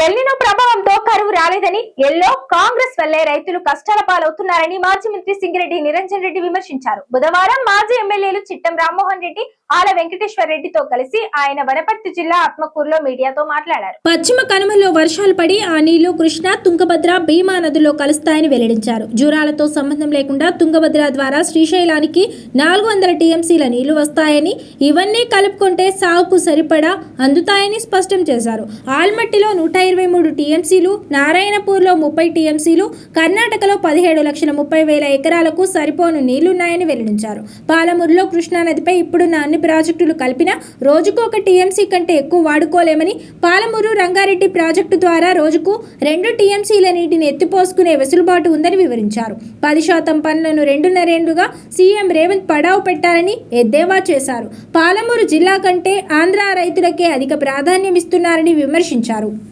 El Niño ప్రభావంతో కరువు రాలేదని ఎల్లో కాంగ్రెస్ వల్లే రైతులు కష్టాల పాలవుతున్నారని మాజీ మంత్రి సింగిరెడ్డి నిరంజన్ రెడ్డి విమర్శించారు. బుధవారం మాజీ ఎమ్మెల్యేలు చిట్టం రామ్మోహన్ రెడ్డి, ఆల వెంకటేశ్వర రెడ్డితో కలిసి ఆయన వనపర్తి జిల్లా ఆత్మకూరులో మీడియాతో మాట్లాడారు. పశ్చిమ కనుమల్లో వర్షాలు పడి ఆ నీళ్లు కృష్ణా, తుంగభద్ర, భీమా నదుల్లో కలుస్తాయని వెల్లడించారు. జూరాలతో సంబంధం లేకుండా తుంగభద్ర ద్వారా శ్రీశైలానికి 400 టీఎంసీల నీళ్లు వస్తాయని, ఇవన్నీ కలుపుకుంటే సాగుకు సరిపడా అందుతాయని స్పష్టం చేశారు. ఆల్మట్టిలో 123 టీఎంసీలు, నారాయణపూర్లో 30 టీఎంసీలు, కర్ణాటకలో 17,30,000 ఎకరాలకు సరిపోను నీళ్లున్నాయని వెల్లడించారు. పాలమూరులో కృష్ణానదిపై ఇప్పుడున్న అన్ని ప్రాజెక్టులు కలిపినా రోజుకు 1 టీఎంసీ కంటే ఎక్కువ వాడుకోలేమని, పాలమూరు రంగారెడ్డి ప్రాజెక్టు ద్వారా రోజుకు 2 టీఎంసీల నీటిని ఎత్తిపోసుకునే వెసులుబాటు ఉందని వివరించారు. 10% పనులను 2.5 ఏళ్లుగా సీఎం రేవంత్ పడావు పెట్టారని ఎద్దేవా చేశారు. పాలమూరు జిల్లా కంటే ఆంధ్ర రైతులకే అధిక ప్రాధాన్యం ఇస్తున్నారని విమర్శించారు.